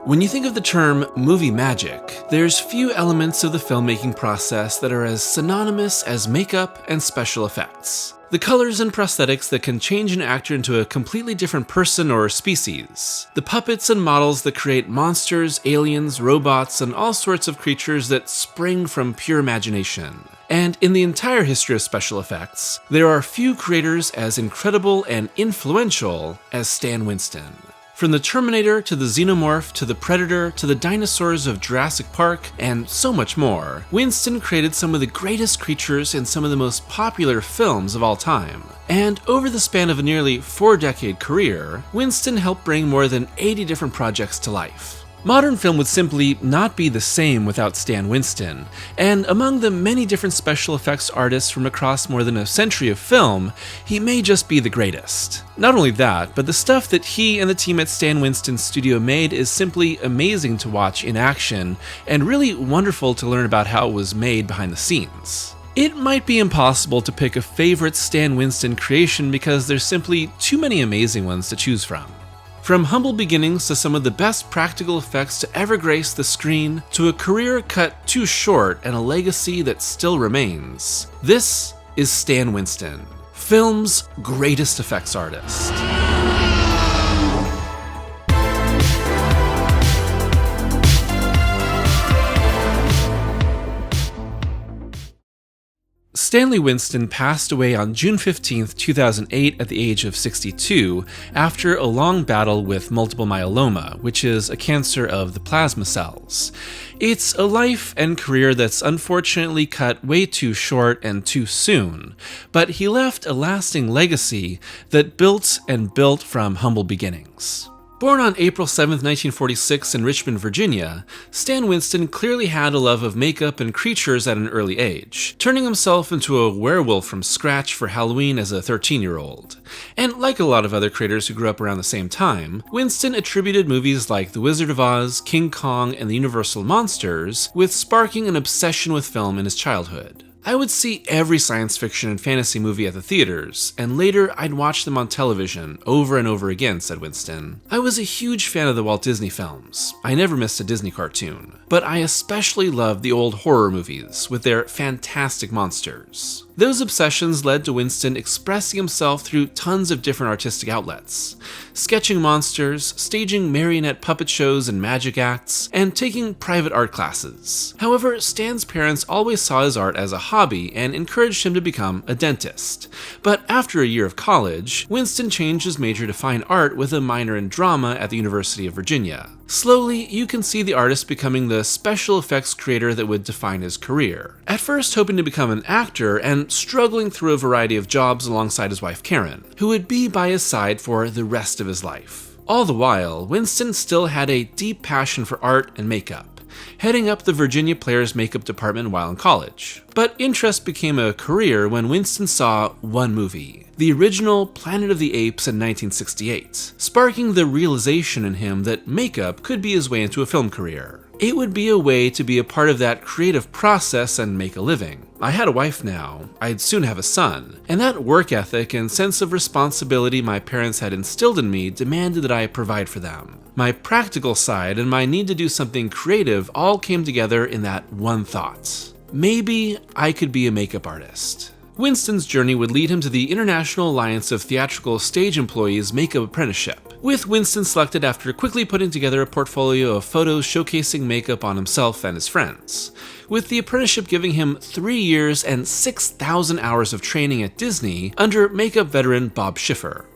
When you think of the term movie magic, there's few elements of the filmmaking process that are as synonymous as makeup and special effects. The colors and prosthetics that can change an actor into a completely different person or species. The puppets and models that create monsters, aliens, robots, and all sorts of creatures that spring from pure imagination. And in the entire history of special effects, there are few creators as incredible and influential as Stan Winston. From the Terminator to the Xenomorph to the Predator to the dinosaurs of Jurassic Park and so much more, Winston created some of the greatest creatures in some of the most popular films of all time. And over the span of a nearly 4-decade career, Winston helped bring more than 80 different projects to life. Modern film would simply not be the same without Stan Winston, and among the many different special effects artists from across more than a century of film, he may just be the greatest. Not only that, but the stuff that he and the team at Stan Winston's studio made is simply amazing to watch in action, and really wonderful to learn about how it was made behind the scenes. It might be impossible to pick a favorite Stan Winston creation because there's simply too many amazing ones to choose from. From humble beginnings to some of the best practical effects to ever grace the screen, to a career cut too short and a legacy that still remains, this is Stan Winston, film's greatest effects artist. Stanley Winston passed away on June 15, 2008 at the age of 62 after a long battle with multiple myeloma, which is a cancer of the plasma cells. It's a life and career that's unfortunately cut way too short and too soon, but he left a lasting legacy that built and built from humble beginnings. Born on April 7, 1946 in Richmond, Virginia, Stan Winston clearly had a love of makeup and creatures at an early age, turning himself into a werewolf from scratch for Halloween as a 13-year-old. And like a lot of other creators who grew up around the same time, Winston attributed movies like The Wizard of Oz, King Kong, and the Universal Monsters with sparking an obsession with film in his childhood. I would see every science fiction and fantasy movie at the theaters, and later I'd watch them on television over and over again, said Winston. I was a huge fan of the Walt Disney films. I never missed a Disney cartoon. But I especially loved the old horror movies with their fantastic monsters. Those obsessions led to Winston expressing himself through tons of different artistic outlets, sketching monsters, staging marionette puppet shows and magic acts, and taking private art classes. However, Stan's parents always saw his art as a hobby and encouraged him to become a dentist. But after a year of college, Winston changed his major to fine art with a minor in drama at the University of Virginia. Slowly, you can see the artist becoming the special effects creator that would define his career. At first hoping to become an actor and struggling through a variety of jobs alongside his wife Karen, who would be by his side for the rest of his life. All the while, Winston still had a deep passion for art and makeup, heading up the Virginia Players makeup department while in college. But interest became a career when Winston saw one movie, the original Planet of the Apes in 1968, sparking the realization in him that makeup could be his way into a film career. It would be a way to be a part of that creative process and make a living. I had a wife now, I'd soon have a son, and that work ethic and sense of responsibility my parents had instilled in me demanded that I provide for them. My practical side and my need to do something creative all came together in that one thought. Maybe I could be a makeup artist. Winston's journey would lead him to the International Alliance of Theatrical Stage Employees Makeup Apprenticeship, with Winston selected after quickly putting together a portfolio of photos showcasing makeup on himself and his friends, with the apprenticeship giving him 3 years and 6,000 hours of training at Disney under makeup veteran Bob Schiffer.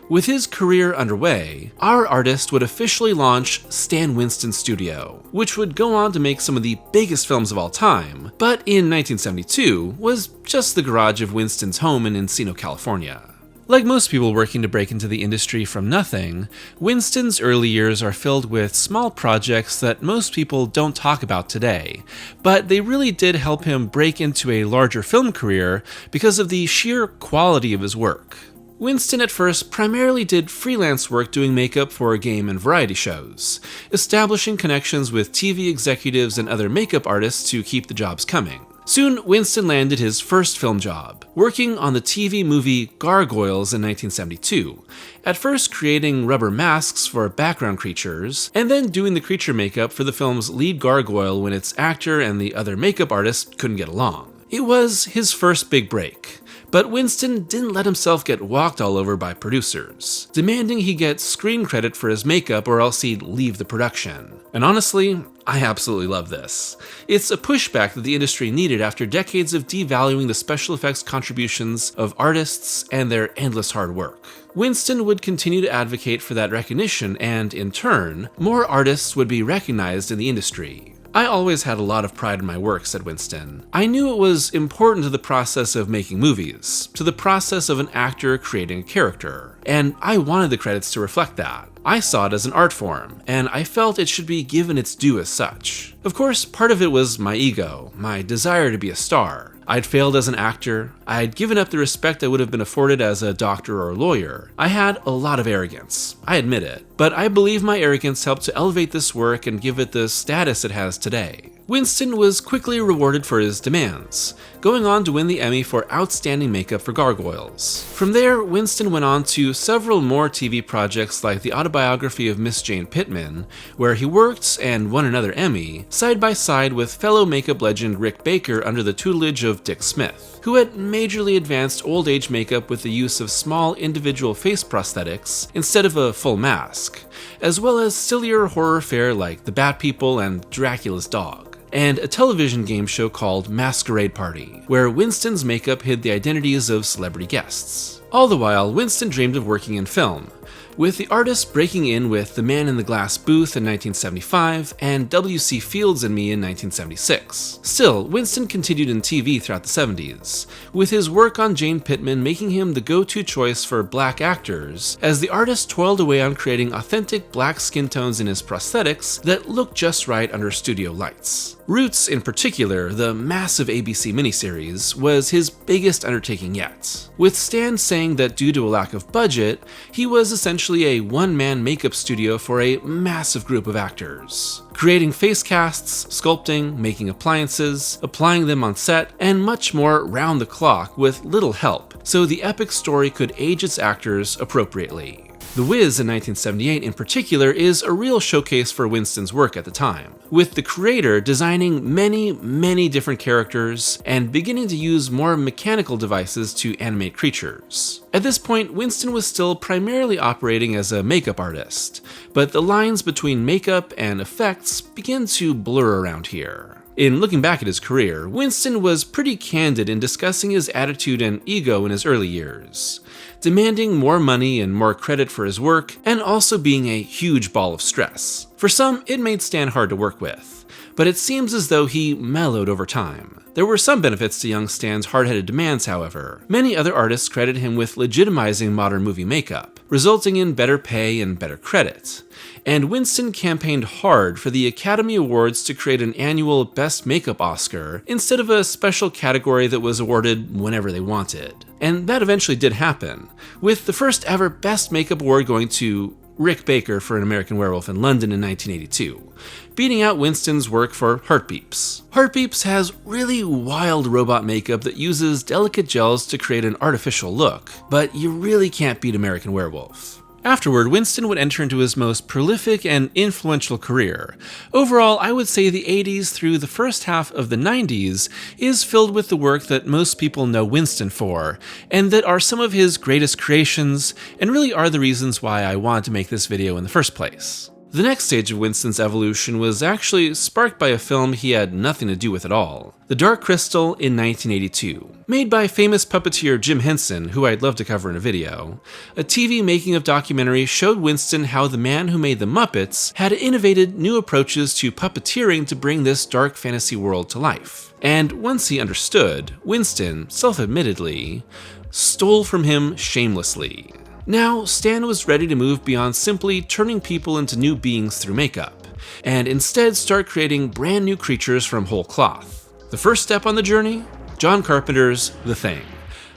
With his career underway, our artist would officially launch Stan Winston Studio, which would go on to make some of the biggest films of all time, but in 1972 was just the garage of Winston's home in Encino, California. Like most people working to break into the industry from nothing, Winston's early years are filled with small projects that most people don't talk about today, but they really did help him break into a larger film career because of the sheer quality of his work. Winston at first primarily did freelance work doing makeup for game and variety shows, establishing connections with TV executives and other makeup artists to keep the jobs coming. Soon, Winston landed his first film job, working on the TV movie Gargoyles in 1972, at first creating rubber masks for background creatures, and then doing the creature makeup for the film's lead gargoyle when its actor and the other makeup artist couldn't get along. It was his first big break, but Winston didn't let himself get walked all over by producers, demanding he get screen credit for his makeup or else he'd leave the production. And honestly, I absolutely love this. It's a pushback that the industry needed after decades of devaluing the special effects contributions of artists and their endless hard work. Winston would continue to advocate for that recognition, and in turn, more artists would be recognized in the industry. "I always had a lot of pride in my work," said Winston. "I knew it was important to the process of making movies, to the process of an actor creating a character, and I wanted the credits to reflect that. I saw it as an art form, and I felt it should be given its due as such. Of course, part of it was my ego, my desire to be a star. I'd failed as an actor, I'd given up the respect I would have been afforded as a doctor or a lawyer. I had a lot of arrogance, I admit it, but I believe my arrogance helped to elevate this work and give it the status it has today." Winston was quickly rewarded for his demands, going on to win the Emmy for Outstanding Makeup for Gargoyles. From there, Winston went on to several more TV projects like the autobiography of Miss Jane Pittman, where he worked and won another Emmy, side by side with fellow makeup legend Rick Baker under the tutelage of Dick Smith, who had majorly advanced old age makeup with the use of small individual face prosthetics instead of a full mask, as well as sillier horror fare like The Bat People and Dracula's Dog, and a television game show called Masquerade Party, where Winston's makeup hid the identities of celebrity guests. All the while, Winston dreamed of working in film, with the artist breaking in with The Man in the Glass Booth in 1975 and W.C. Fields and Me in 1976. Still, Winston continued in TV throughout the 70s, with his work on Jane Pittman making him the go-to choice for black actors, as the artist toiled away on creating authentic black skin tones in his prosthetics that looked just right under studio lights. Roots, in particular, the massive ABC miniseries, was his biggest undertaking yet, with Stan saying that due to a lack of budget, he was essentially a one-man makeup studio for a massive group of actors, creating face casts, sculpting, making appliances, applying them on set, and much more round the clock with little help, so the epic story could age its actors appropriately. The Wiz in 1978 in particular is a real showcase for Winston's work at the time, with the creator designing many different characters and beginning to use more mechanical devices to animate creatures. At this point, Winston was still primarily operating as a makeup artist, but the lines between makeup and effects began to blur around here. In looking back at his career, Winston was pretty candid in discussing his attitude and ego in his early years, demanding more money and more credit for his work, and also being a huge ball of stress. For some, it made Stan hard to work with, but it seems as though he mellowed over time. There were some benefits to young Stan's hard-headed demands, however. Many other artists credit him with legitimizing modern movie makeup, resulting in better pay and better credit. And Winston campaigned hard for the Academy Awards to create an annual Best Makeup Oscar instead of a special category that was awarded whenever they wanted. And that eventually did happen, with the first ever Best Makeup Award going to Rick Baker for An American Werewolf in London in 1982, beating out Winston's work for Heartbeeps. Heartbeeps has really wild robot makeup that uses delicate gels to create an artificial look, but you really can't beat American Werewolf. Afterward, Winston would enter into his most prolific and influential career. Overall, I would say the 80s through the first half of the 90s is filled with the work that most people know Winston for, and that are some of his greatest creations, and really are the reasons why I wanted to make this video in the first place. The next stage of Winston's evolution was actually sparked by a film he had nothing to do with at all, The Dark Crystal in 1982. Made by famous puppeteer Jim Henson, who I'd love to cover in a video, a TV making of documentary showed Winston how the man who made the Muppets had innovated new approaches to puppeteering to bring this dark fantasy world to life. And once he understood, Winston, self-admittedly, stole from him shamelessly. Now, Stan was ready to move beyond simply turning people into new beings through makeup, and instead start creating brand new creatures from whole cloth. The first step on the journey? John Carpenter's The Thing.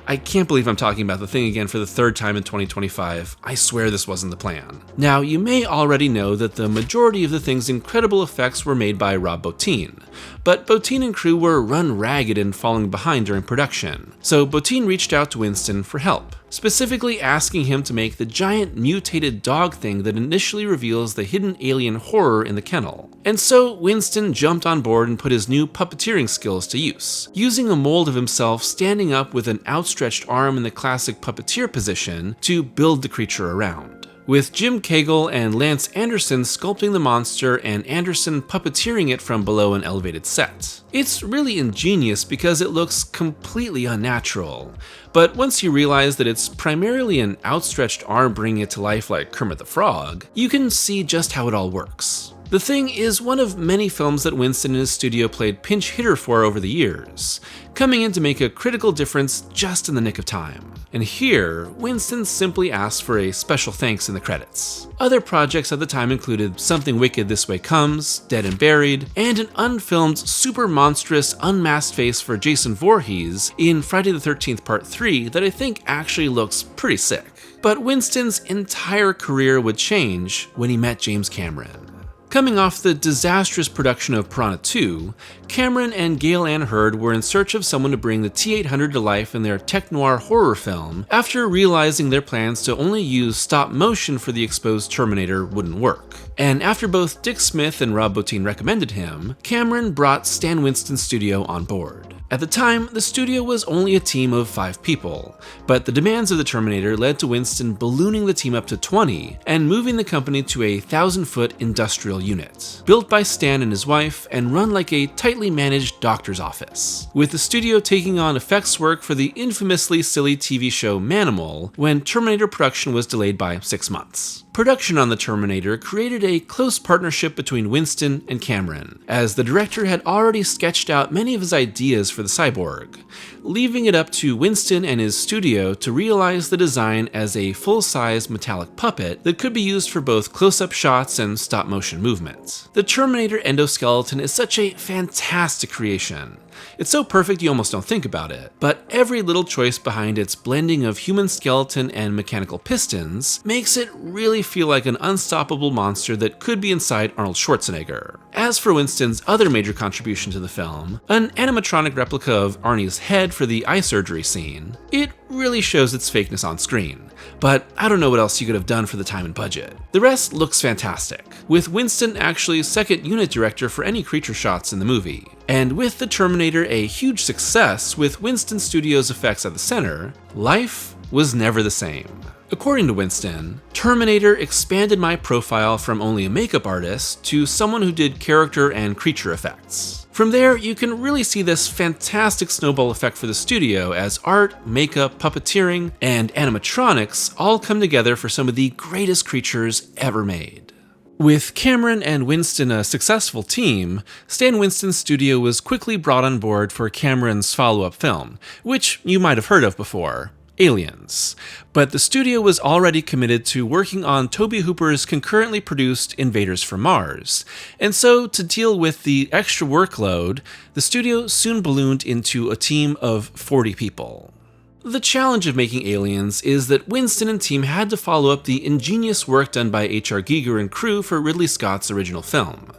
I can't believe I'm talking about the thing again for the third time in 2025. I swear this wasn't the plan. Now, you may already know that the majority of the thing's incredible effects were made by Rob Bottin, but Bottin and crew were run ragged and falling behind during production, so Bottin reached out to Winston for help, specifically asking him to make the giant mutated dog thing that initially reveals the hidden alien horror in the kennel. And so Winston jumped on board and put his new puppeteering skills to use, using a mold of himself standing up with an outstretched arm in the classic puppeteer position to build the creature around, with Jim Cagle and Lance Anderson sculpting the monster and Anderson puppeteering it from below an elevated set. It's really ingenious because it looks completely unnatural, but once you realize that it's primarily an outstretched arm bringing it to life like Kermit the Frog, you can see just how it all works. The Thing is one of many films that Winston and his studio played pinch hitter for over the years, coming in to make a critical difference just in the nick of time. And here, Winston simply asked for a special thanks in the credits. Other projects at the time included Something Wicked This Way Comes, Dead and Buried, and an unfilmed, super monstrous, unmasked face for Jason Voorhees in Friday the 13th Part 3 that I think actually looks pretty sick. But Winston's entire career would change when he met James Cameron. Coming off the disastrous production of Piranha 2, Cameron and Gail Ann Hurd were in search of someone to bring the T-800 to life in their tech-noir horror film after realizing their plans to only use stop motion for the exposed Terminator wouldn't work. And after both Dick Smith and Rob Bottin recommended him, Cameron brought Stan Winston's studio on board. At the time, the studio was only a team of 5 people, but the demands of the Terminator led to Winston ballooning the team up to 20 and moving the company to a 1,000-foot industrial unit, built by Stan and his wife and run like a tightly managed doctor's office, with the studio taking on effects work for the infamously silly TV show Manimal when Terminator production was delayed by 6 months. Production on the Terminator created a close partnership between Winston and Cameron, as the director had already sketched out many of his ideas for the cyborg, leaving it up to Winston and his studio to realize the design as a full-size metallic puppet that could be used for both close-up shots and stop-motion movement. The Terminator endoskeleton is such a fantastic creation. It's so perfect you almost don't think about it, but every little choice behind its blending of human skeleton and mechanical pistons makes it really feel like an unstoppable monster that could be inside Arnold Schwarzenegger. As for Winston's other major contribution to the film, an animatronic replica of Arnie's head for the eye surgery scene, it really shows its fakeness on screen, but I don't know what else you could have done for the time and budget. The rest looks fantastic, with Winston actually second unit director for any creature shots in the movie. And with the Terminator a huge success with Winston Studios effects at the center, life was never the same. According to Winston, Terminator expanded my profile from only a makeup artist to someone who did character and creature effects. From there, you can really see this fantastic snowball effect for the studio as art, makeup, puppeteering, and animatronics all come together for some of the greatest creatures ever made. With Cameron and Winston a successful team, Stan Winston's studio was quickly brought on board for Cameron's follow-up film, which you might have heard of before, Aliens. But the studio was already committed to working on Tobe Hooper's concurrently produced Invaders from Mars, and so to deal with the extra workload, the studio soon ballooned into a team of 40 people. The challenge of making Aliens is that Winston and team had to follow up the ingenious work done by H.R. Giger and crew for Ridley Scott's original film.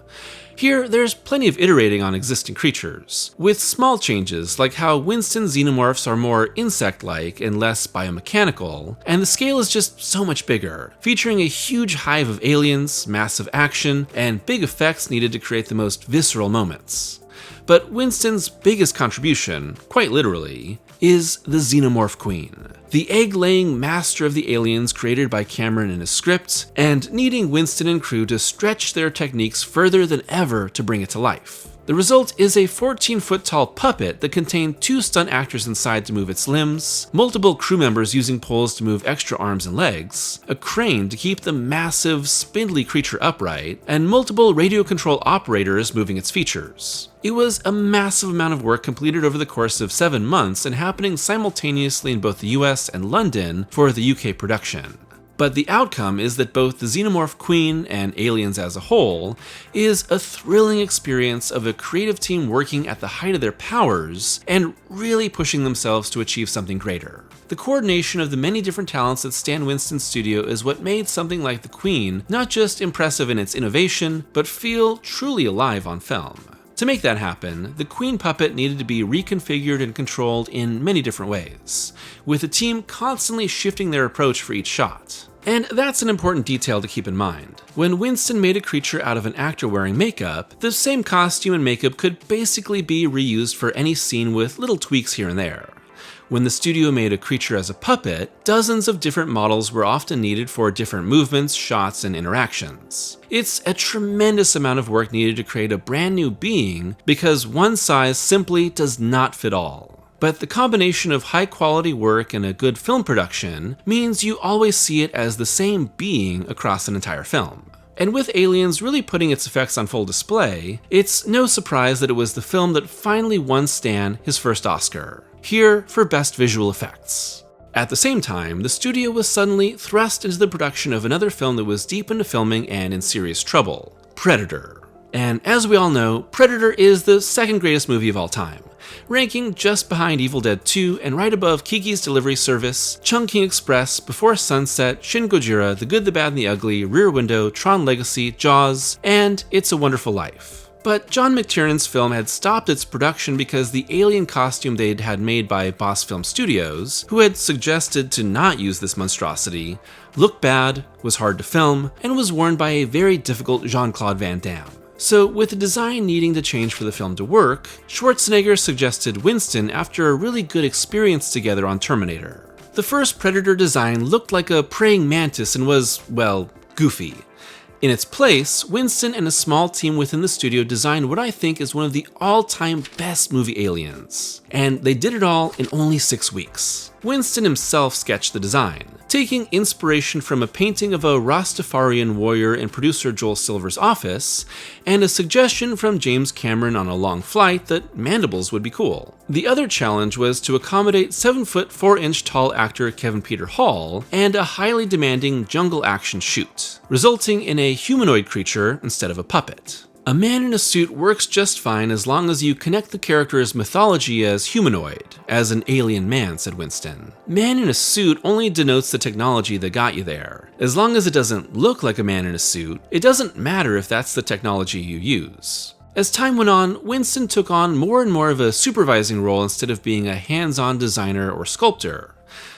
Here, there's plenty of iterating on existing creatures, with small changes like how Winston's xenomorphs are more insect-like and less biomechanical, and the scale is just so much bigger, featuring a huge hive of aliens, massive action, and big effects needed to create the most visceral moments. But Winston's biggest contribution, quite literally, is the Xenomorph Queen, the egg-laying master of the aliens created by Cameron in his script, and needing Winston and crew to stretch their techniques further than ever to bring it to life. The result is a 14-foot-tall puppet that contained 2 stunt actors inside to move its limbs, multiple crew members using poles to move extra arms and legs, a crane to keep the massive, spindly creature upright, and multiple radio control operators moving its features. It was a massive amount of work completed over the course of 7 months and happening simultaneously in both the US and London for the UK production. But the outcome is that both the Xenomorph Queen and Aliens as a whole is a thrilling experience of a creative team working at the height of their powers and really pushing themselves to achieve something greater. The coordination of the many different talents at Stan Winston's studio is what made something like the Queen not just impressive in its innovation, but feel truly alive on film. To make that happen, the Queen puppet needed to be reconfigured and controlled in many different ways, with the team constantly shifting their approach for each shot. And that's an important detail to keep in mind. When Winston made a creature out of an actor wearing makeup, the same costume and makeup could basically be reused for any scene with little tweaks here and there. When the studio made a creature as a puppet, dozens of different models were often needed for different movements, shots, and interactions. It's a tremendous amount of work needed to create a brand new being because one size simply does not fit all. But the combination of high quality work and a good film production means you always see it as the same being across an entire film. And with Aliens really putting its effects on full display, it's no surprise that it was the film that finally won Stan his first Oscar, here for Best Visual Effects. At the same time, the studio was suddenly thrust into the production of another film that was deep into filming and in serious trouble, Predator. And as we all know, Predator is the second greatest movie of all time, ranking just behind Evil Dead 2 and right above Kiki's Delivery Service, Chungking Express, Before Sunset, Shin Gojira, The Good, the Bad, and the Ugly, Rear Window, Tron Legacy, Jaws, and It's a Wonderful Life. But John McTiernan's film had stopped its production because the alien costume they'd had made by Boss Film Studios, who had suggested to not use this monstrosity, looked bad, was hard to film, and was worn by a very difficult Jean-Claude Van Damme. So, with the design needing to change for the film to work, Schwarzenegger suggested Winston after a really good experience together on Terminator. The first Predator design looked like a praying mantis and was, well, goofy. In its place, Winston and a small team within the studio designed what I think is one of the all-time best movie aliens. And they did it all in only 6 weeks. Winston himself sketched the design, taking inspiration from a painting of a Rastafarian warrior in producer Joel Silver's office, and a suggestion from James Cameron on a long flight that mandibles would be cool. The other challenge was to accommodate 7-foot 4-inch tall actor Kevin Peter Hall and a highly demanding jungle action shoot, resulting in a humanoid creature instead of a puppet. A man in a suit works just fine as long as you connect the character's mythology as humanoid, as an alien man, said Winston. Man in a suit only denotes the technology that got you there. As long as it doesn't look like a man in a suit, it doesn't matter if that's the technology you use. As time went on, Winston took on more and more of a supervising role instead of being a hands-on designer or sculptor.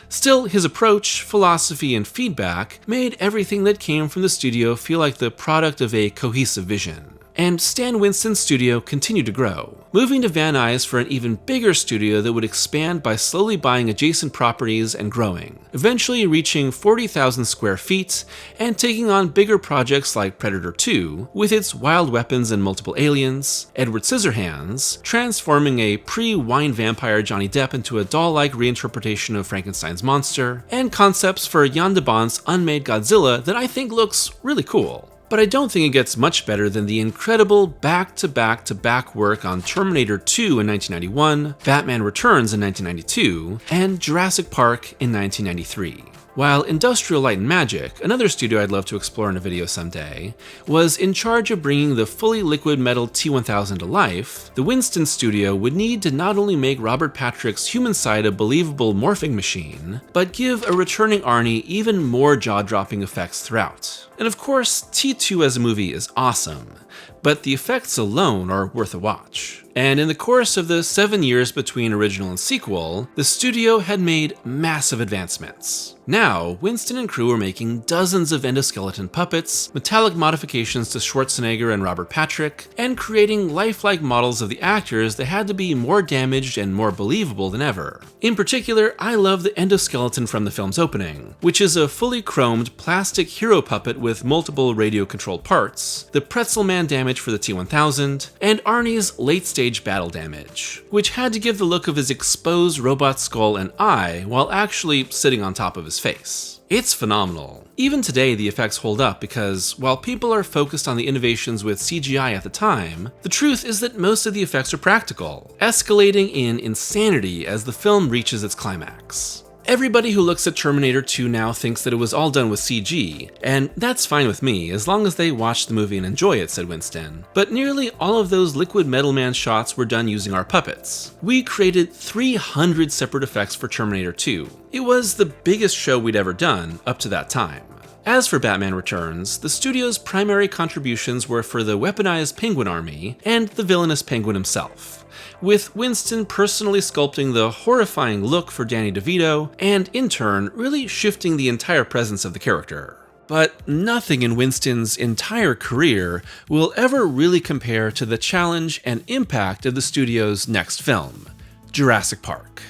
Still, his approach, philosophy, and feedback made everything that came from the studio feel like the product of a cohesive vision. And Stan Winston's studio continued to grow, moving to Van Nuys for an even bigger studio that would expand by slowly buying adjacent properties and growing, eventually reaching 40,000 square feet and taking on bigger projects like Predator 2, with its wild weapons and multiple aliens, Edward Scissorhands, transforming a pre-wine vampire Johnny Depp into a doll-like reinterpretation of Frankenstein's monster, and concepts for Jan de Bont's unmade Godzilla that I think looks really cool. But I don't think it gets much better than the incredible back-to-back-to-back work on Terminator 2 in 1991, Batman Returns in 1992, and Jurassic Park in 1993. While Industrial Light and Magic, another studio I'd love to explore in a video someday, was in charge of bringing the fully liquid metal T-1000 to life, the Winston studio would need to not only make Robert Patrick's human side a believable morphing machine, but give a returning Arnie even more jaw-dropping effects throughout. And of course, T2 as a movie is awesome, but the effects alone are worth a watch. And in the course of the 7 years between original and sequel, the studio had made massive advancements. Now, Winston and crew were making dozens of endoskeleton puppets, metallic modifications to Schwarzenegger and Robert Patrick, and creating lifelike models of the actors that had to be more damaged and more believable than ever. In particular, I love the endoskeleton from the film's opening, which is a fully chromed plastic hero puppet with multiple radio-controlled parts, the Pretzel Man damage for the T-1000, and Arnie's late-stage battle damage, which had to give the look of his exposed robot skull and eye while actually sitting on top of his face. It's phenomenal. Even today, the effects hold up because, while people are focused on the innovations with CGI at the time, the truth is that most of the effects are practical, escalating in insanity as the film reaches its climax. Everybody who looks at Terminator 2 now thinks that it was all done with CG, and that's fine with me, as long as they watch the movie and enjoy it, said Winston. But nearly all of those Liquid Metal Man shots were done using our puppets. We created 300 separate effects for Terminator 2. It was the biggest show we'd ever done up to that time. As for Batman Returns, the studio's primary contributions were for the weaponized Penguin army and the villainous Penguin himself, with Winston personally sculpting the horrifying look for Danny DeVito, and in turn, really shifting the entire presence of the character. But nothing in Winston's entire career will ever really compare to the challenge and impact of the studio's next film, Jurassic Park.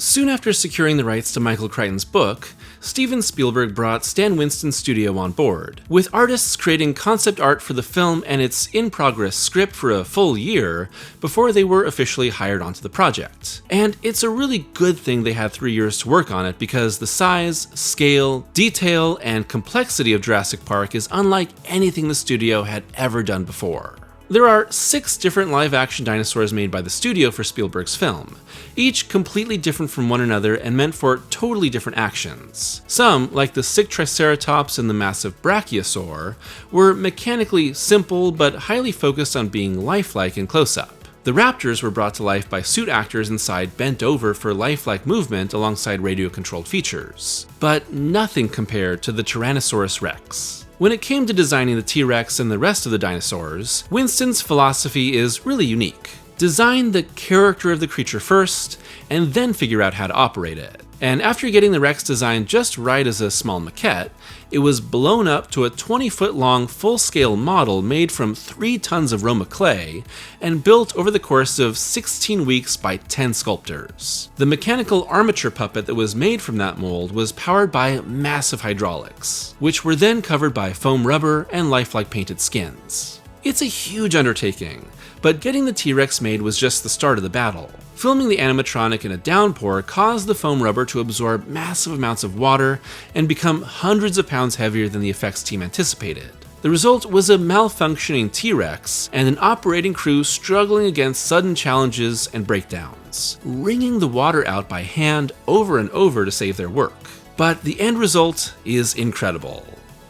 Soon after securing the rights to Michael Crichton's book, Steven Spielberg brought Stan Winston's studio on board, with artists creating concept art for the film and its in-progress script for a full year before they were officially hired onto the project. And it's a really good thing they had 3 years to work on it, because the size, scale, detail, and complexity of Jurassic Park is unlike anything the studio had ever done before. There are 6 different live-action dinosaurs made by the studio for Spielberg's film, each completely different from one another and meant for totally different actions. Some, like the sick Triceratops and the massive Brachiosaur, were mechanically simple but highly focused on being lifelike in close-up. The raptors were brought to life by suit actors inside bent over for lifelike movement alongside radio-controlled features. But nothing compared to the Tyrannosaurus Rex. When it came to designing the T-Rex and the rest of the dinosaurs, Winston's philosophy is really unique. Design the character of the creature first, and then figure out how to operate it. And after getting the Rex designed just right as a small maquette, it was blown up to a 20-foot-long full-scale model made from 3 tons of Roma clay and built over the course of 16 weeks by 10 sculptors. The mechanical armature puppet that was made from that mold was powered by massive hydraulics, which were then covered by foam rubber and lifelike painted skins. It's a huge undertaking, but getting the T-Rex made was just the start of the battle. Filming the animatronic in a downpour caused the foam rubber to absorb massive amounts of water and become hundreds of pounds heavier than the effects team anticipated. The result was a malfunctioning T-Rex and an operating crew struggling against sudden challenges and breakdowns, wringing the water out by hand over and over to save their work. But the end result is incredible.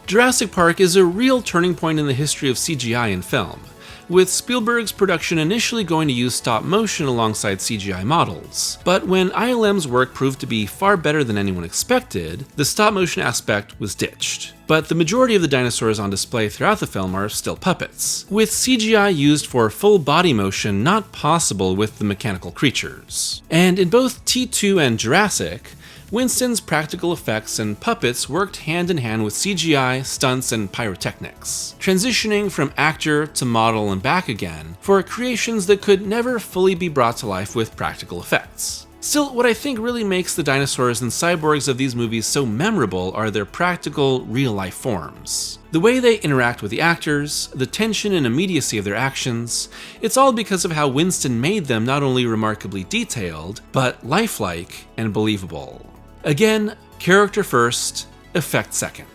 Jurassic Park is a real turning point in the history of CGI in film, with Spielberg's production initially going to use stop motion alongside CGI models. But when ILM's work proved to be far better than anyone expected, the stop motion aspect was ditched. But the majority of the dinosaurs on display throughout the film are still puppets, with CGI used for full body motion not possible with the mechanical creatures. And in both T2 and Jurassic, Winston's practical effects and puppets worked hand in hand with CGI, stunts, and pyrotechnics, transitioning from actor to model and back again for creations that could never fully be brought to life with practical effects. Still, what I think really makes the dinosaurs and cyborgs of these movies so memorable are their practical, real-life forms. The way they interact with the actors, the tension and immediacy of their actions, it's all because of how Winston made them not only remarkably detailed, but lifelike and believable. Again, character first, effect second.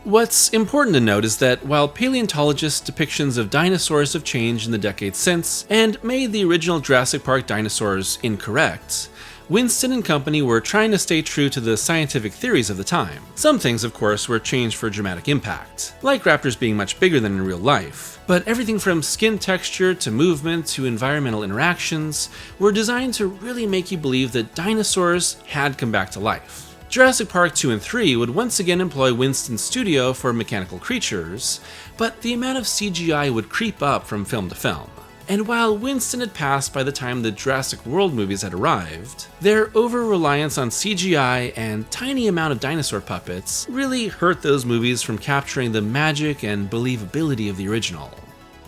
What's important to note is that while paleontologists' depictions of dinosaurs have changed in the decades since and made the original Jurassic Park dinosaurs incorrect, Winston and company were trying to stay true to the scientific theories of the time. Some things, of course, were changed for dramatic impact, like raptors being much bigger than in real life, but everything from skin texture to movement to environmental interactions were designed to really make you believe that dinosaurs had come back to life. Jurassic Park 2 and 3 would once again employ Winston's studio for mechanical creatures, but the amount of CGI would creep up from film to film. And while Winston had passed by the time the Jurassic World movies had arrived, their over-reliance on CGI and tiny amount of dinosaur puppets really hurt those movies from capturing the magic and believability of the original.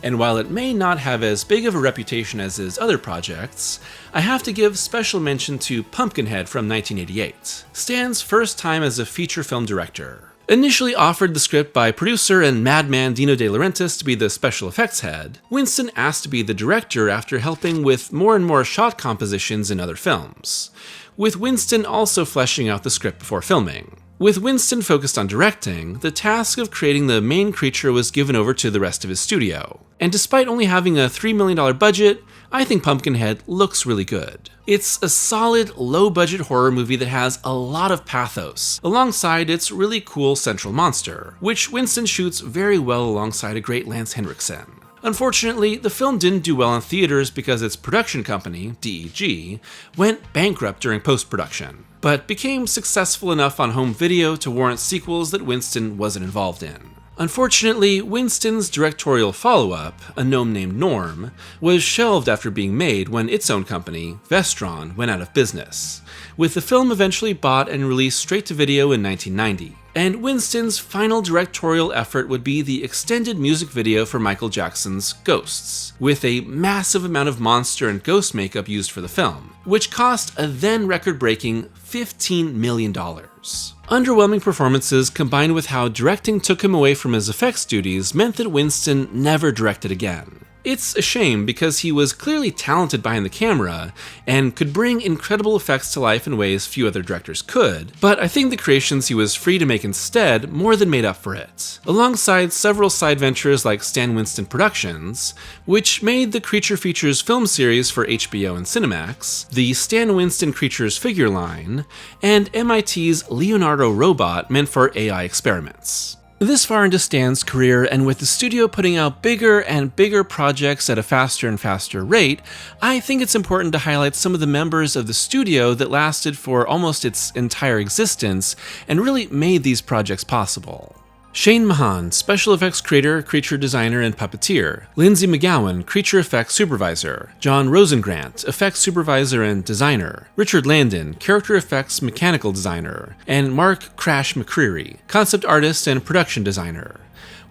And while it may not have as big of a reputation as his other projects, I have to give special mention to Pumpkinhead from 1988, Stan's first time as a feature film director. Initially offered the script by producer and madman Dino De Laurentiis to be the special effects head, Winston asked to be the director after helping with more and more shot compositions in other films, with Winston also fleshing out the script before filming. With Winston focused on directing, the task of creating the main creature was given over to the rest of his studio. And despite only having a $3 million budget, I think Pumpkinhead looks really good. It's a solid, low-budget horror movie that has a lot of pathos, alongside its really cool central monster, which Winston shoots very well alongside a great Lance Henriksen. Unfortunately, the film didn't do well in theaters because its production company, DEG, went bankrupt during post-production, but became successful enough on home video to warrant sequels that Winston wasn't involved in. Unfortunately, Winston's directorial follow-up, A Gnome Named Norm, was shelved after being made when its own company, Vestron, went out of business, with the film eventually bought and released straight to video in 1990. And Winston's final directorial effort would be the extended music video for Michael Jackson's Ghosts, with a massive amount of monster and ghost makeup used for the film, which cost a then record-breaking $15 million. Underwhelming performances combined with how directing took him away from his effects duties meant that Winston never directed again. It's a shame because he was clearly talented behind the camera and could bring incredible effects to life in ways few other directors could, but I think the creations he was free to make instead more than made up for it. Alongside several side ventures like Stan Winston Productions, which made the Creature Features film series for HBO and Cinemax, the Stan Winston Creatures figure line, and MIT's Leonardo robot meant for AI experiments. This far into Stan's career, and with the studio putting out bigger and bigger projects at a faster and faster rate, I think it's important to highlight some of the members of the studio that lasted for almost its entire existence and really made these projects possible. Shane Mahan, special effects creator, creature designer, and puppeteer. Lindsay McGowan, creature effects supervisor. John Rosengrant, effects supervisor and designer. Richard Landon, character effects mechanical designer. And Mark Crash McCreary, concept artist and production designer.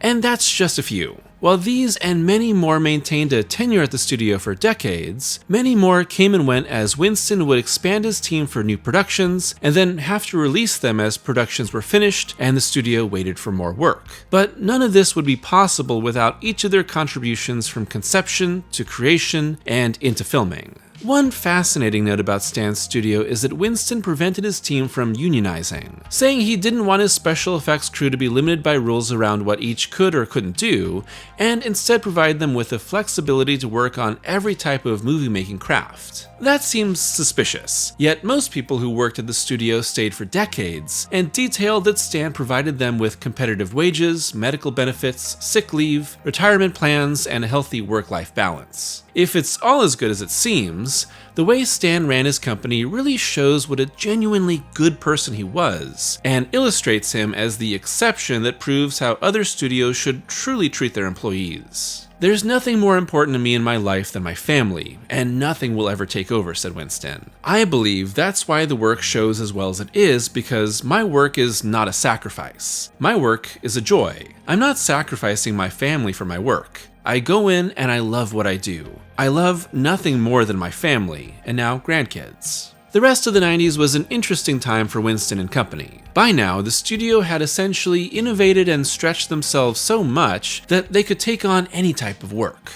And that's just a few. While these and many more maintained a tenure at the studio for decades, many more came and went as Winston would expand his team for new productions and then have to release them as productions were finished and the studio waited for more work. But none of this would be possible without each of their contributions from conception to creation and into filming. One fascinating note about Stan's studio is that Winston prevented his team from unionizing, saying he didn't want his special effects crew to be limited by rules around what each could or couldn't do, and instead provide them with the flexibility to work on every type of movie-making craft. That seems suspicious, yet most people who worked at the studio stayed for decades, and detailed that Stan provided them with competitive wages, medical benefits, sick leave, retirement plans, and a healthy work-life balance. If it's all as good as it seems, the way Stan ran his company really shows what a genuinely good person he was, and illustrates him as the exception that proves how other studios should truly treat their employees. "There's nothing more important to me in my life than my family, and nothing will ever take over," said Winston. "I believe that's why the work shows as well as it is, because my work is not a sacrifice. My work is a joy. I'm not sacrificing my family for my work. I go in and I love what I do. I love nothing more than my family, and now grandkids." The rest of the 90s was an interesting time for Winston and company. By now, the studio had essentially innovated and stretched themselves so much that they could take on any type of work.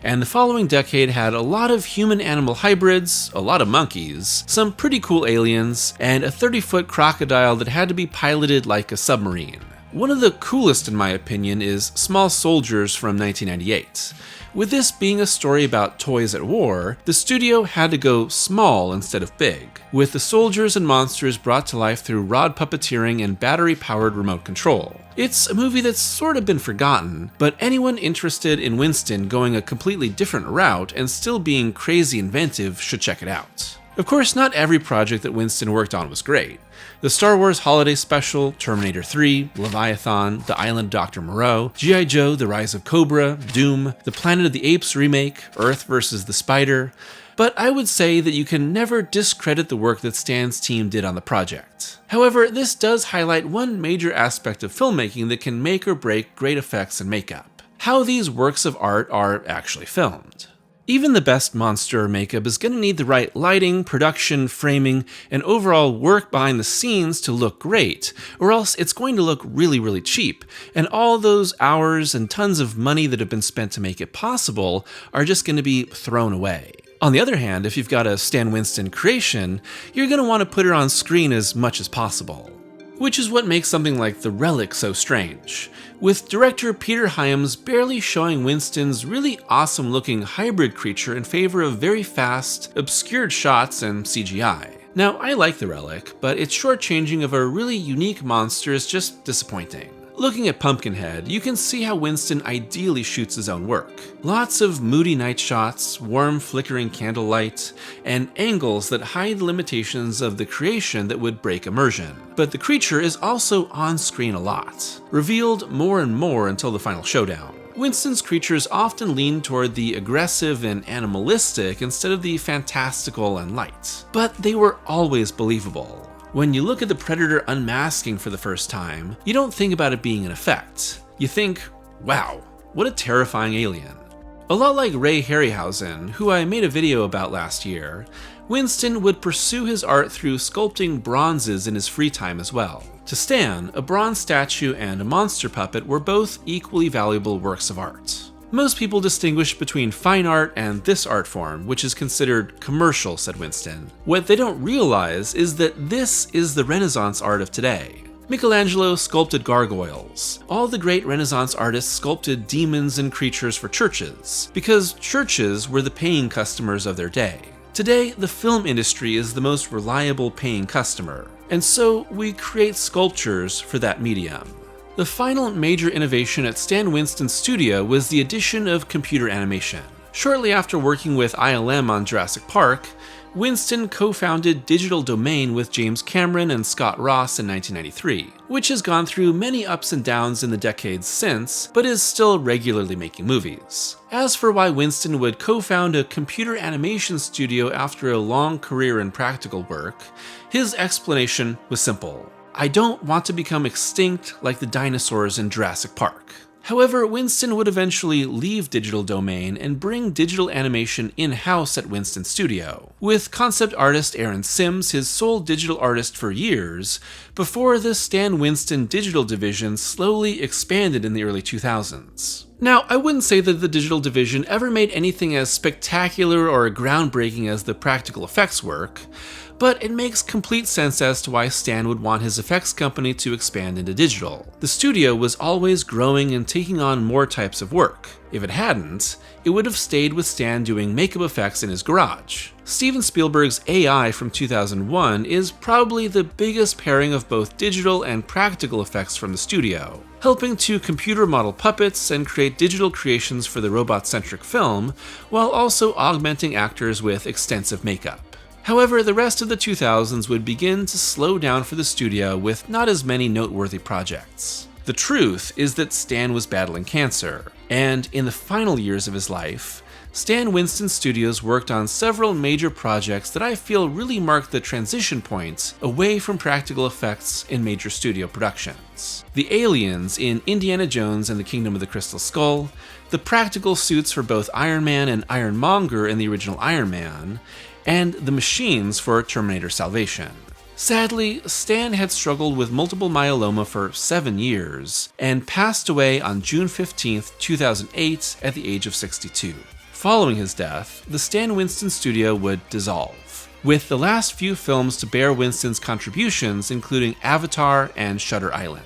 And the following decade had a lot of human-animal hybrids, a lot of monkeys, some pretty cool aliens, and a 30-foot crocodile that had to be piloted like a submarine. One of the coolest, in my opinion, is Small Soldiers from 1998. With this being a story about toys at war, the studio had to go small instead of big, with the soldiers and monsters brought to life through rod puppeteering and battery-powered remote control. It's a movie that's sort of been forgotten, but anyone interested in Winston going a completely different route and still being crazy inventive should check it out. Of course, not every project that Winston worked on was great. The Star Wars Holiday Special, Terminator 3, Leviathan, The Island of Dr. Moreau, G.I. Joe, The Rise of Cobra, Doom, the Planet of the Apes remake, Earth vs. the Spider, but I would say that you can never discredit the work that Stan's team did on the project. However, this does highlight one major aspect of filmmaking that can make or break great effects and makeup: how these works of art are actually filmed. Even the best monster makeup is going to need the right lighting, production, framing, and overall work behind the scenes to look great, or else it's going to look really, really cheap, and all those hours and tons of money that have been spent to make it possible are just going to be thrown away. On the other hand, if you've got a Stan Winston creation, you're going to want to put it on screen as much as possible. Which is what makes something like The Relic so strange, with director Peter Hyams barely showing Winston's really awesome-looking hybrid creature in favor of very fast, obscured shots and CGI. Now, I like The Relic, but its shortchanging of a really unique monster is just disappointing. Looking at Pumpkinhead, you can see how Winston ideally shoots his own work. Lots of moody night shots, warm flickering candlelight, and angles that hide the limitations of the creation that would break immersion. But the creature is also on screen a lot, revealed more and more until the final showdown. Winston's creatures often lean toward the aggressive and animalistic instead of the fantastical and light, but they were always believable. When you look at the Predator unmasking for the first time, you don't think about it being an effect. You think, wow, what a terrifying alien. A lot like Ray Harryhausen, who I made a video about last year, Winston would pursue his art through sculpting bronzes in his free time as well. To Stan, a bronze statue and a monster puppet were both equally valuable works of art. Most people distinguish between fine art and this art form, which is considered commercial, said Winston. What they don't realize is that this is the Renaissance art of today. Michelangelo sculpted gargoyles. All the great Renaissance artists sculpted demons and creatures for churches, because churches were the paying customers of their day. Today, the film industry is the most reliable paying customer, and so we create sculptures for that medium. The final major innovation at Stan Winston's studio was the addition of computer animation. Shortly after working with ILM on Jurassic Park, Winston co-founded Digital Domain with James Cameron and Scott Ross in 1993, which has gone through many ups and downs in the decades since, but is still regularly making movies. As for why Winston would co-found a computer animation studio after a long career in practical work, his explanation was simple. I don't want to become extinct like the dinosaurs in Jurassic Park. However, Winston would eventually leave Digital Domain and bring digital animation in-house at Winston Studio, with concept artist Aaron Sims his sole digital artist for years, before the Stan Winston digital division slowly expanded in the early 2000s. Now, I wouldn't say that the digital division ever made anything as spectacular or groundbreaking as the practical effects work, but it makes complete sense as to why Stan would want his effects company to expand into digital. The studio was always growing and taking on more types of work. If it hadn't, it would have stayed with Stan doing makeup effects in his garage. Steven Spielberg's AI from 2001 is probably the biggest pairing of both digital and practical effects from the studio, helping to computer model puppets and create digital creations for the robot-centric film, while also augmenting actors with extensive makeup. However, the rest of the 2000s would begin to slow down for the studio with not as many noteworthy projects. The truth is that Stan was battling cancer, and in the final years of his life, Stan Winston Studios worked on several major projects that I feel really marked the transition point away from practical effects in major studio productions. The aliens in Indiana Jones and the Kingdom of the Crystal Skull, the practical suits for both Iron Man and Ironmonger in the original Iron Man, and the machines for Terminator Salvation. Sadly, Stan had struggled with multiple myeloma for 7 years and passed away on June 15, 2008 at the age of 62. Following his death, the Stan Winston studio would dissolve, with the last few films to bear Winston's contributions including Avatar and Shutter Island.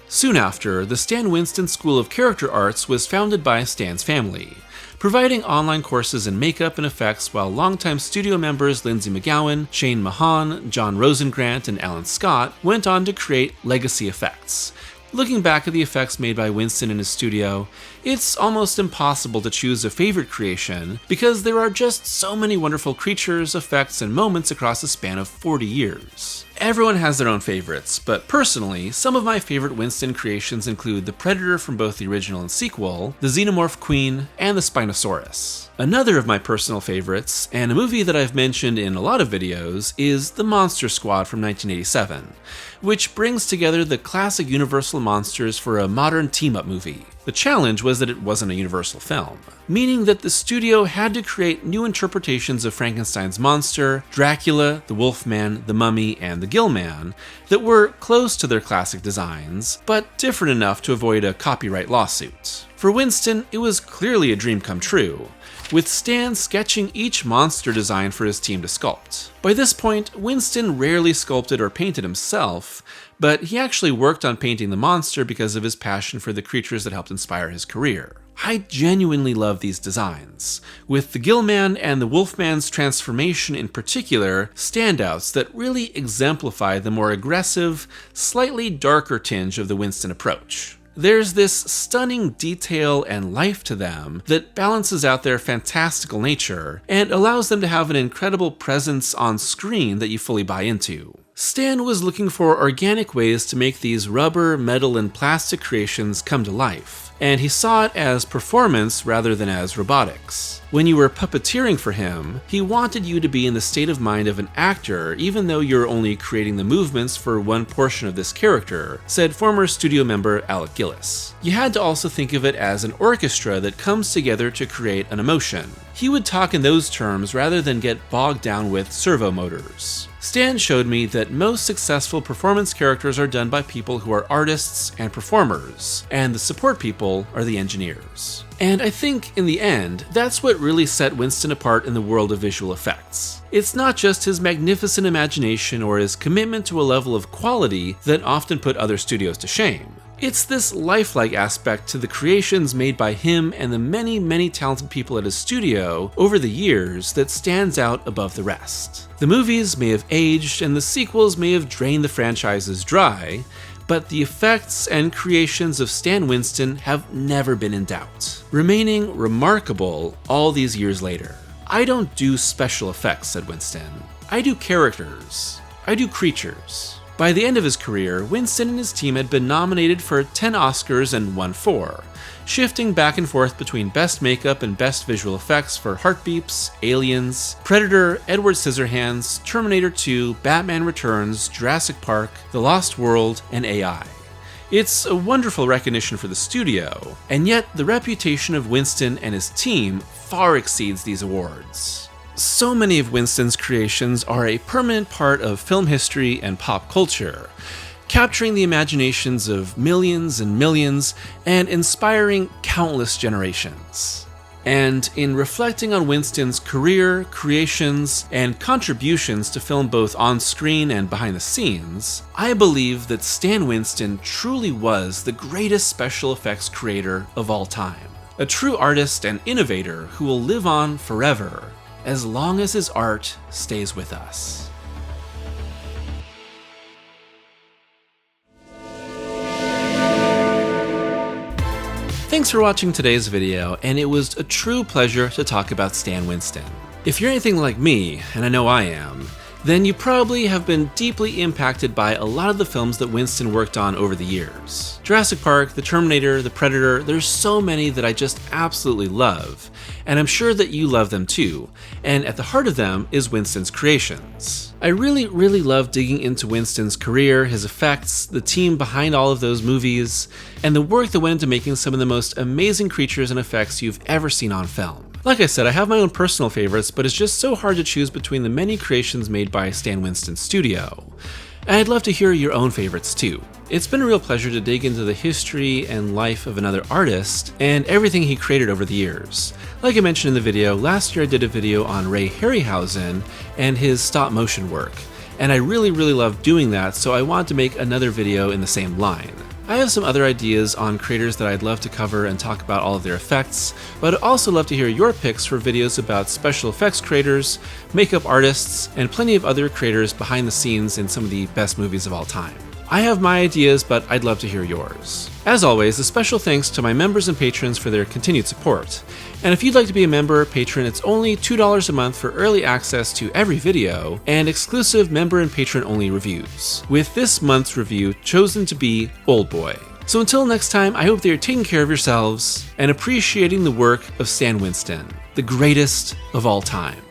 Soon after, the Stan Winston School of Character Arts was founded by Stan's family, providing online courses in makeup and effects while longtime studio members Lindsay McGowan, Shane Mahan, John Rosengrant, and Alan Scott went on to create legacy effects. Looking back at the effects made by Winston in his studio, it's almost impossible to choose a favorite creation because there are just so many wonderful creatures, effects, and moments across a span of 40 years. Everyone has their own favorites, but personally, some of my favorite Winston creations include the Predator from both the original and sequel, the Xenomorph Queen, and the Spinosaurus. Another of my personal favorites, and a movie that I've mentioned in a lot of videos, is The Monster Squad from 1987, which brings together the classic Universal monsters for a modern team-up movie. The challenge was that it wasn't a Universal film, meaning that the studio had to create new interpretations of Frankenstein's monster, Dracula, the Wolfman, the Mummy, and the Gill-Man that were close to their classic designs, but different enough to avoid a copyright lawsuit. For Winston, it was clearly a dream come true, with Stan sketching each monster design for his team to sculpt. By this point, Winston rarely sculpted or painted himself, but he actually worked on painting the monster because of his passion for the creatures that helped inspire his career. I genuinely love these designs, with the Gillman and the Wolfman's transformation in particular standouts that really exemplify the more aggressive, slightly darker tinge of the Winston approach. There's this stunning detail and life to them that balances out their fantastical nature and allows them to have an incredible presence on screen that you fully buy into. Stan was looking for organic ways to make these rubber, metal, and plastic creations come to life, and he saw it as performance rather than as robotics. When you were puppeteering for him, he wanted you to be in the state of mind of an actor even though you're only creating the movements for one portion of this character, said former studio member Alec Gillis. You had to also think of it as an orchestra that comes together to create an emotion. He would talk in those terms rather than get bogged down with servo motors. Stan showed me that most successful performance characters are done by people who are artists and performers, and the support people are the engineers. And I think, in the end, that's what really set Winston apart in the world of visual effects. It's not just his magnificent imagination or his commitment to a level of quality that often put other studios to shame. It's this lifelike aspect to the creations made by him and the many, many talented people at his studio over the years that stands out above the rest. The movies may have aged and the sequels may have drained the franchises dry, but the effects and creations of Stan Winston have never been in doubt, remaining remarkable all these years later. "I don't do special effects," said Winston. "I do characters. I do creatures." By the end of his career, Winston and his team had been nominated for 10 Oscars and won 4, shifting back and forth between Best Makeup and Best Visual Effects for Heartbeeps, Aliens, Predator, Edward Scissorhands, Terminator 2, Batman Returns, Jurassic Park, The Lost World, and AI. It's a wonderful recognition for the studio, and yet the reputation of Winston and his team far exceeds these awards. So many of Winston's creations are a permanent part of film history and pop culture, capturing the imaginations of millions and millions and inspiring countless generations. And in reflecting on Winston's career, creations, and contributions to film both on screen and behind the scenes, I believe that Stan Winston truly was the greatest special effects creator of all time. A true artist and innovator who will live on forever, as long as his art stays with us. Thanks for watching today's video, and it was a true pleasure to talk about Stan Winston. If you're anything like me, and I know I am, then you probably have been deeply impacted by a lot of the films that Winston worked on over the years. Jurassic Park, The Terminator, The Predator, there's so many that I just absolutely love, and I'm sure that you love them too, and at the heart of them is Winston's creations. I really love digging into Winston's career, his effects, the team behind all of those movies, and the work that went into making some of the most amazing creatures and effects you've ever seen on film. Like I said, I have my own personal favorites, but it's just so hard to choose between the many creations made by Stan Winston's studio. And I'd love to hear your own favorites too. It's been a real pleasure to dig into the history and life of another artist and everything he created over the years. Like I mentioned in the video, last year I did a video on Ray Harryhausen and his stop motion work, and I really loved doing that, so I wanted to make another video in the same line. I have some other ideas on creators that I'd love to cover and talk about all of their effects, but I'd also love to hear your picks for videos about special effects creators, makeup artists, and plenty of other creators behind the scenes in some of the best movies of all time. I have my ideas, but I'd love to hear yours. As always, a special thanks to my members and patrons for their continued support. And if you'd like to be a member or patron, it's only $2 a month for early access to every video and exclusive member and patron only reviews, with this month's review chosen to be Old Boy. So until next time, I hope that you're taking care of yourselves and appreciating the work of Stan Winston, the greatest of all time.